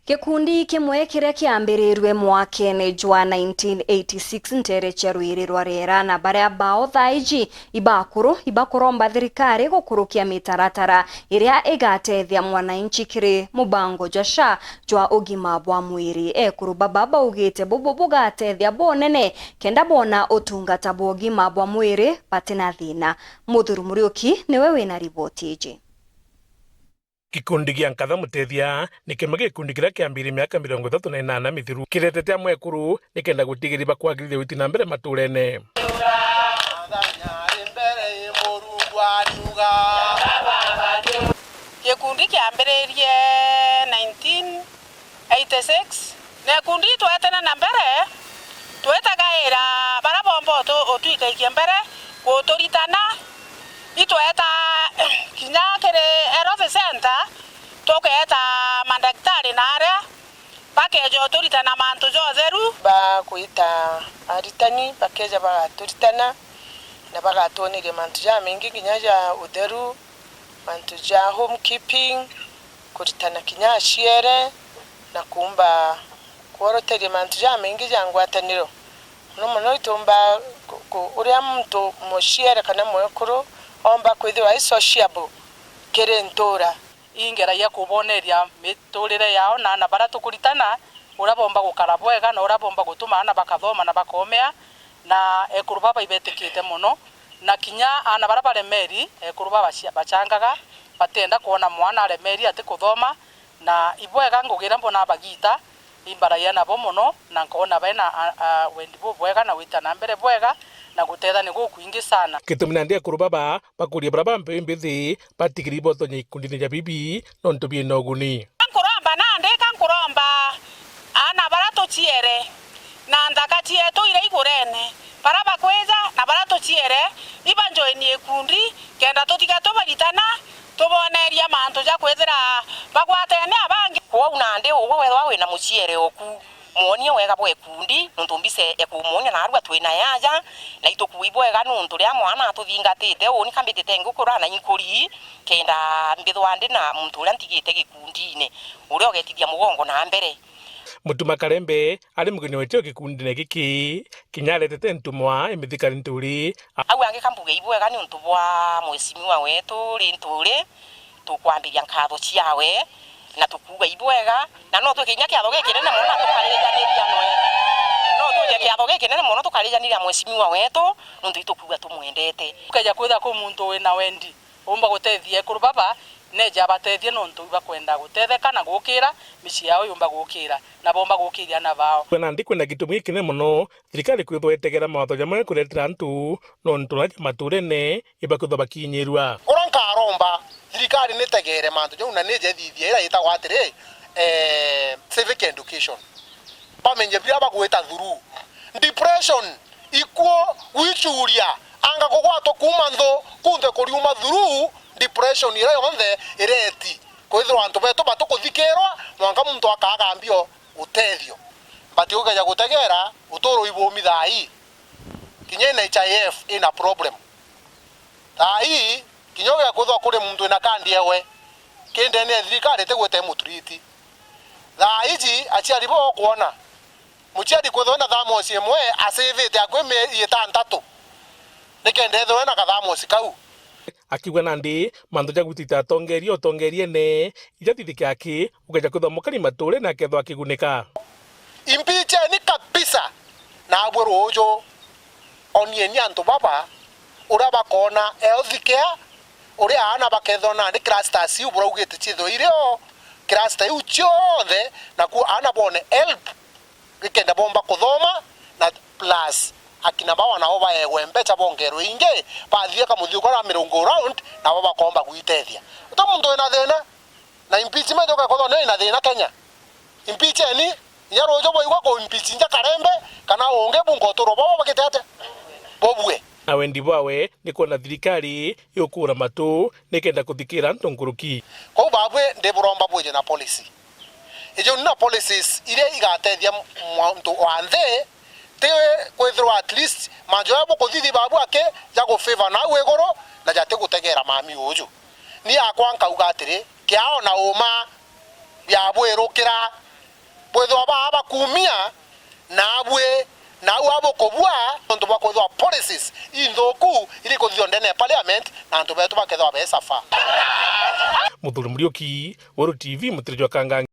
Gikundi kimwe kiria kiambirirwe mwakene jwa 1986 ntere cherwirirwa rera na baria bao thaiji ibakuromba thirikari gukurukia mitaratara iria igatethia mwananchi kiri mubango jasha jwa ugima bwa mwiri ekuru baba baugite bubu bugatethia bonene kenda bona utungata bwa ugima bwa mwiri patina thina. Muthuru Muriuki niwe wina riboti iji. Gikundi gia nkatha mutethia ni kimwe gikundi kiria kiambire miaka 38 mithiru kiretete amwe ekuru nikenda gutigirira kwagirithia uti na mbere maturene. Gikundi kiambiririe 1986 na gikundi twetena na mbere twetagaira bara bombo otwikaikie mbere guturitana itweta kinya kere health center toketa madaktari nare pakejo turitana mantu jotheru ba kuita aritani pakeja ba turitana na baga tonige mantu ja mingi kinya ja utheru mantu ja homekeeping kuritana kinya shiere na kumba kuoroteria mantu ja mingi ja ngwataniro no itumba uria muntu mushiere kana mwekuru omba kwithwa isociable kere ntora ingera ya kuboneria miturire yao na bara tukuritana urabomba gukara bwega na urabomba gutuma ana bakathoma na bakomea na ekuru baba ibetikite muno na kinya ana bara baremeri ekuru baba bachangaga batenda kuona mwana aremeri ati kuthoma na ibwega ngugira mbona bagita imbara yana bo muno na nkona bena wendi bwega na witana mbere bwega na gutetha ni gukuingi sana kitumina ndi ekuru baba bakuria bara mbithi batigiri boto nyikundi ya bibi no ntubie noguni kankuromba nande kankuromba ana bara tochiere na ndakati yetu ile igurene bara bakweza na bara tochiere ibanjoini ekundi kenda totiga tobaritana toboneria mantu ja kwethera bagwatene abangi kwa unande wewe wina muchiere oku muonie wega bwekundi ntumbise ekumuonia na arwa twina yaja na itukuibwega nuntu ria mwana atuthingatite uni kambitite ngukura na inkuri kenda mbithwande na muntu ria ntigite gikundine uria ogetithia mugongo na mbere. Mutuma Karembe ari mugeni wetio gikundi giki kinyaretete ntumwa imithikari nturi au ange kambuge ibwega ni untu bwa mwesimiwa wetu rinturi tukwambiria nkatho ciawe na tukuga ibwega na no tukinya kiatho gikinene muno tukarijaniriria no tuje kiatho gikinene muno tukarijaniriria mwesimiwa wetu nuntu itukuga tumwendete ukaja kwitha ku muntu wina wendi umba gutethia ekuru baba neja batethie nuntu bakwenda gutetheka na gukira mici yao yumba gukira na bomba gukiria na bao kwena ndi kwena gitumi kinene muno thirikari kwithwo etegera mawatho jamwe kuretera ntu no ntuna maturene ibakuthwa bakinyirwa uranka aromba thirikari netegere mantu jo na neje thithia ira itagwa atiri civic education pamenye bia bagweta thuru depression ikuo wichuria anga kugwato kuma ntho kunthe kuriuma thuru depression ira yonthe ireti kwithirwa antu betu batukuthikirwa mwanga muntu akagambio utethio batiuga ya gutegera utoro ibomithai kinye NHIF ina problem tai kinyoga kwithwa kuri muntu ina kandi ewe kende ne thirikari tegwete mutriti thaiji aciari bo kuona muciari kwithwa na thamos imwe asivite akwime yetantatu nikende thwe na kathamos kau akiuga nandi mantu ja gutita tongerie ne ijatithika aki ukaja kuthomokari mature na ketho akigunika impiche ni kabisa na abwero ojo onieni antu baba uraba kona health care uri ana bakethona ni cluster si ubura ugete chitho irio cluster uchiothe na ku ana bone help gikenda bomba kuthoma na plus akina bawa nao baewe mbecha bongero inge bathie kamuthiu kora mirongo round na baba komba guitethia utamuntu ina thina na impeachment ukakothona ina thina Kenya impeach ni yarojo boigwa ko impeach nja Karembe kana onge bungo toro baba bagitete bobwe na wendi bwawe ni kuona thirikari yukura matu nikenda kuthikira ntunguruki ko babwe ndeburomba bwije na policy ijo na policies ile igatethia muntu wanthe tewe kwithirwa at least manjoya bukuthithia babu ake ya go favor na wegoro na jate gutegera mami uju ni akwa nkauga atiri kiao na uma ya bwerukira bwethwa baba kumia nabwe nau abo kobwa tonto bakwethwa policies indhoku ili kuthio ndene parliament na antu betu bakethwa besafa. Muthuri Muriuki, Wero TV, Mutirijwa Kangangi.